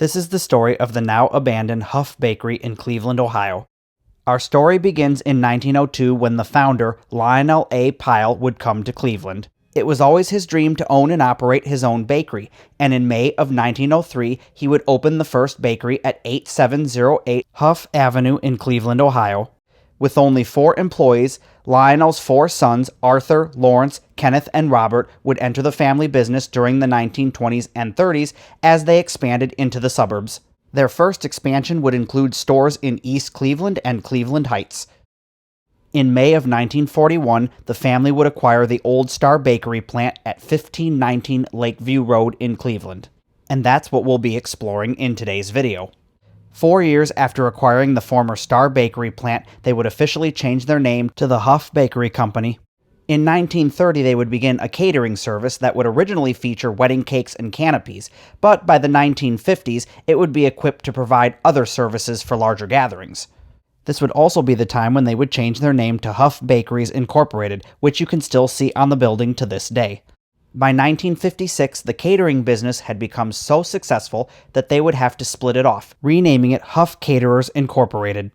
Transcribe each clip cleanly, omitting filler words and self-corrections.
This is the story of the now abandoned Hough Bakery in Cleveland, Ohio. Our story begins in 1902 when the founder, Lionel A. Pyle, would come to Cleveland. It was always his dream to own and operate his own bakery, and in May of 1903, he would open the first bakery at 8708 Huff Avenue in Cleveland, Ohio. With only 4 employees, Lionel's 4 sons, Arthur, Lawrence, Kenneth, and Robert, would enter the family business during the 1920s and 30s as they expanded into the suburbs. Their first expansion would include stores in East Cleveland and Cleveland Heights. In May of 1941, the family would acquire the Old Star Bakery plant at 1519 Lakeview Road in Cleveland. And that's what we'll be exploring in today's video. 4 years after acquiring the former Star Bakery plant, they would officially change their name to the Hough Bakery Company. In 1930, they would begin a catering service that would originally feature wedding cakes and canopies, but by the 1950s, it would be equipped to provide other services for larger gatherings. This would also be the time when they would change their name to Huff Bakeries Incorporated, which you can still see on the building to this day. By 1956, the catering business had become so successful that they would have to split it off, renaming it Huff Caterers Incorporated.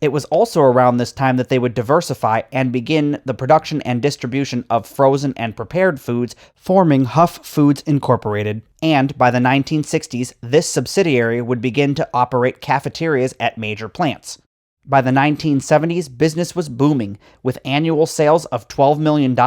It was also around this time that they would diversify and begin the production and distribution of frozen and prepared foods, forming Huff Foods Incorporated. And by the 1960s, this subsidiary would begin to operate cafeterias at major plants. By the 1970s, business was booming, with annual sales of $12 million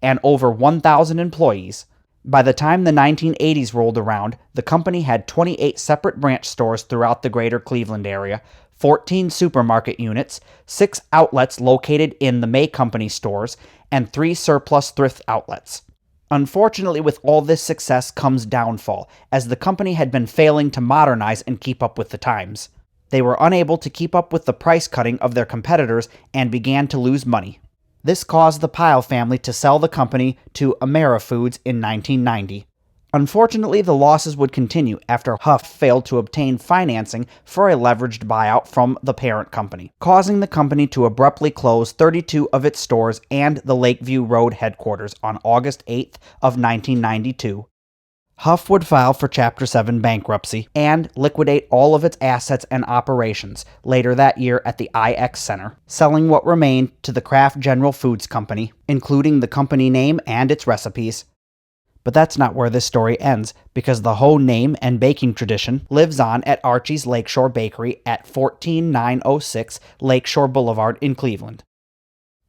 and over 1,000 employees. By the time the 1980s rolled around, the company had 28 separate branch stores throughout the greater Cleveland area, 14 supermarket units, 6 outlets located in the May Company stores, and 3 surplus thrift outlets. Unfortunately, with all this success comes downfall, as the company had been failing to modernize and keep up with the times. They were unable to keep up with the price cutting of their competitors and began to lose money. This caused the Pyle family to sell the company to AmeriFoods in 1990. Unfortunately, the losses would continue after Huff failed to obtain financing for a leveraged buyout from the parent company, causing the company to abruptly close 32 of its stores and the Lakeview Road headquarters on August 8th of 1992. Huff would file for Chapter 7 bankruptcy and liquidate all of its assets and operations later that year at the IX Center, selling what remained to the Kraft General Foods Company, including the company name and its recipes. But that's not where this story ends, because the Hough name and baking tradition lives on at Archie's Lakeshore Bakery at 14906 Lakeshore Boulevard in Cleveland.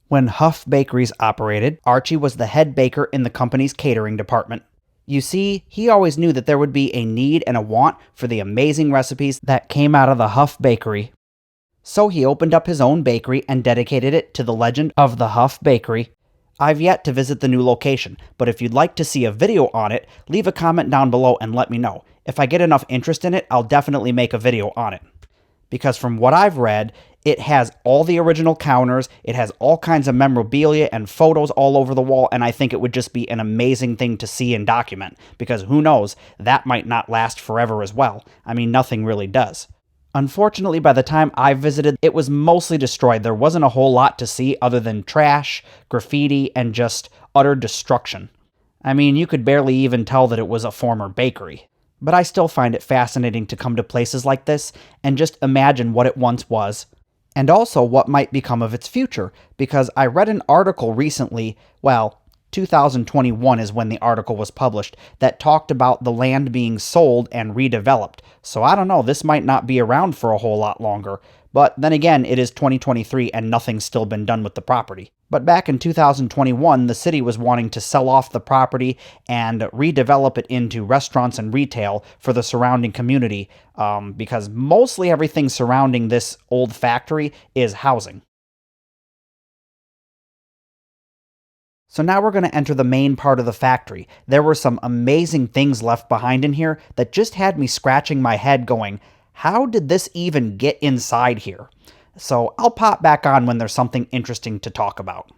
When Huff Bakeries operated, Archie was the head baker in the company's catering department. You see, he always knew that there would be a need and a want for the amazing recipes that came out of the Huff Bakery. So he opened up his own bakery and dedicated it to the legend of the Huff Bakery. I've yet to visit the new location, but if you'd like to see a video on it, leave a comment down below and let me know. If I get enough interest in it, I'll definitely make a video on it. Because from what I've read, it has all the original counters, it has all kinds of memorabilia and photos all over the wall, and I think it would just be an amazing thing to see and document, because who knows, that might not last forever as well. I mean, nothing really does. Unfortunately, by the time I visited, it was mostly destroyed. There wasn't a whole lot to see other than trash, graffiti, and just utter destruction. I mean, you could barely even tell that it was a former bakery. But I still find it fascinating to come to places like this and just imagine what it once was. And also what might become of its future, because I read an article recently, 2021 is when the article was published, that talked about the land being sold and redeveloped. So I don't know, this might not be around for a whole lot longer. But then again, it is 2023 and nothing's still been done with the property. But back in 2021, the city was wanting to sell off the property and redevelop it into restaurants and retail for the surrounding community, because mostly everything surrounding this old factory is housing. So now we're going to enter the main part of the factory. There were some amazing things left behind in here that just had me scratching my head going, how did this even get inside here? So I'll pop back on when there's something interesting to talk about.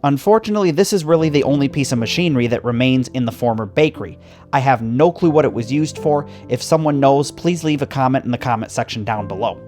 Unfortunately, this is really the only piece of machinery that remains in the former bakery. I have no clue what it was used for. If someone knows, please leave a comment in the comment section down below.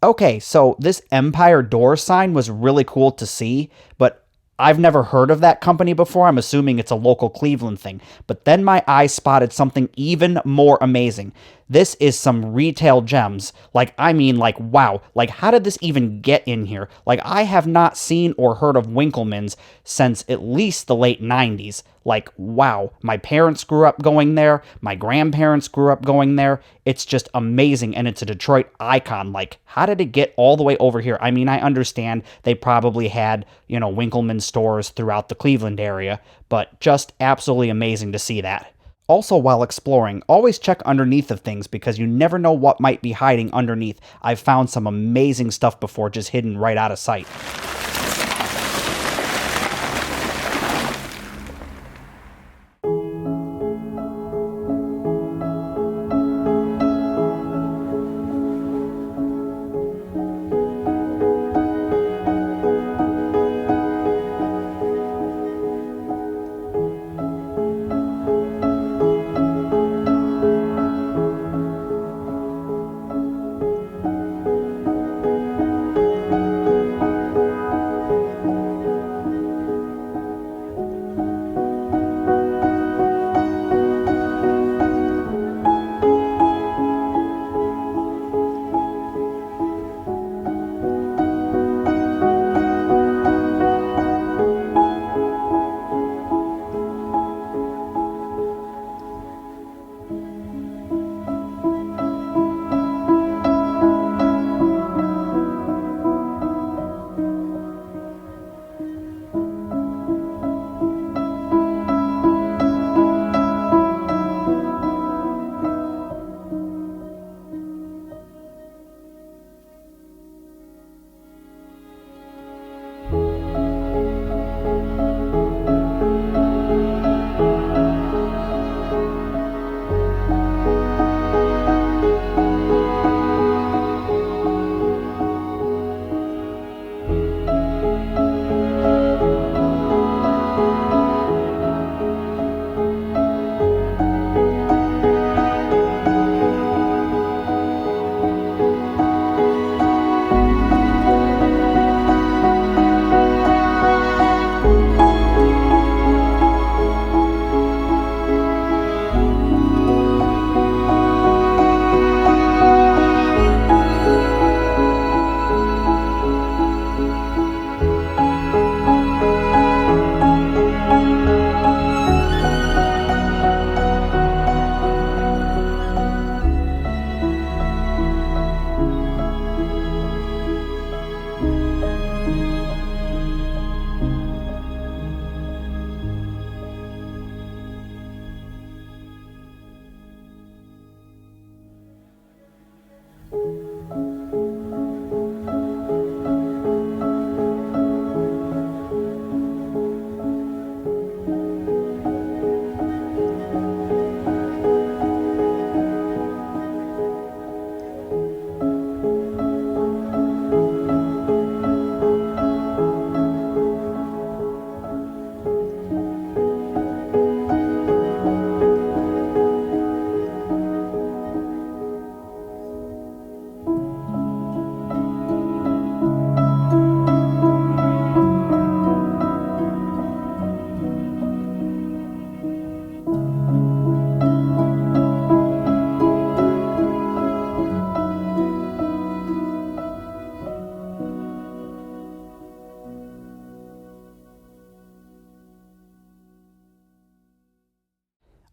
Okay, so this Empire Door sign was really cool to see, but I've never heard of that company before. I'm assuming it's a local Cleveland thing. But then my eye spotted something even more amazing. This is some retail gems. Like, wow. Like, how did this even get in here? Like, I have not seen or heard of Winkleman's since at least the late 90s. Like, wow. My parents grew up going there. My grandparents grew up going there. It's just amazing, and it's a Detroit icon. Like, how did it get all the way over here? I mean, I understand they probably had, Winkleman's stores throughout the Cleveland area, but just absolutely amazing to see that. Also, while exploring, always check underneath of things because you never know what might be hiding underneath. I've found some amazing stuff before just hidden right out of sight.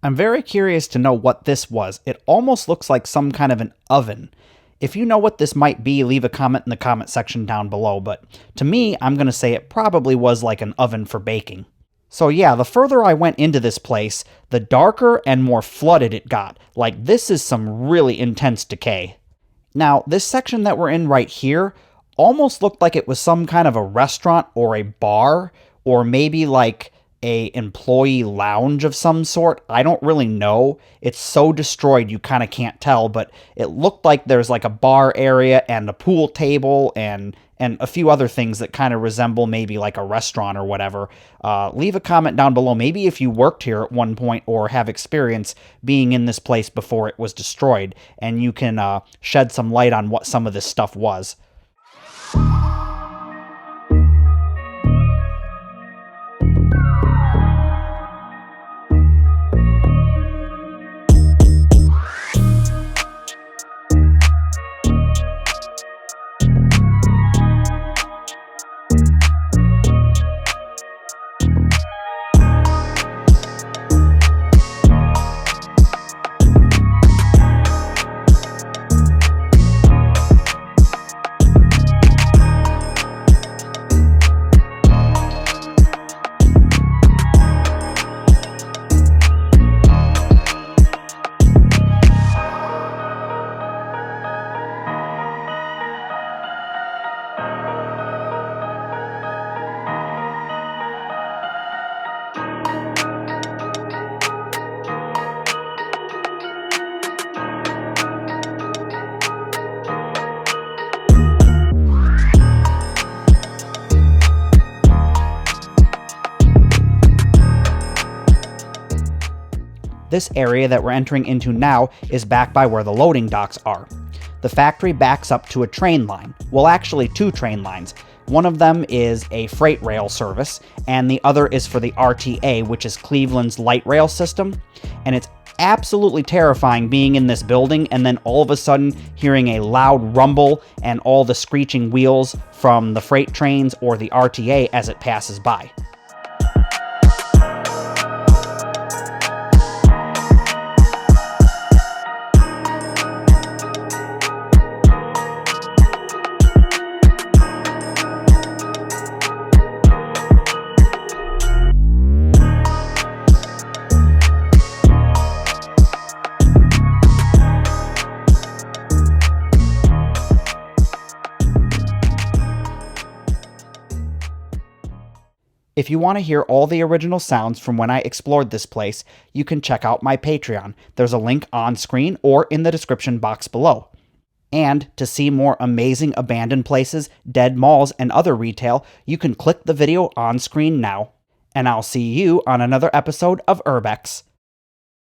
I'm very curious to know what this was. It almost looks like some kind of an oven. If you know what this might be, leave a comment in the comment section down below, but to me, I'm going to say it probably was like an oven for baking. So yeah, the further I went into this place, the darker and more flooded it got. Like, this is some really intense decay. Now, this section that we're in right here almost looked like it was some kind of a restaurant or a bar, or maybe like a employee lounge of some sort. I don't really know. It's so destroyed you kind of can't tell, but it looked like there's like a bar area and a pool table and a few other things that kind of resemble maybe like a restaurant or whatever. Leave a comment down below, maybe if you worked here at one point or have experience being in this place before it was destroyed, and you can shed some light on what some of this stuff was. This area that we're entering into now is back by where the loading docks are. The factory backs up to a train line. Well, actually 2 train lines. One of them is a freight rail service, and the other is for the RTA, which is Cleveland's light rail system. And it's absolutely terrifying being in this building and then all of a sudden hearing a loud rumble and all the screeching wheels from the freight trains or the RTA as it passes by. If you want to hear all the original sounds from when I explored this place, you can check out my Patreon. There's a link on screen or in the description box below. And to see more amazing abandoned places, dead malls, and other retail, you can click the video on screen now. And I'll see you on another episode of Urbex.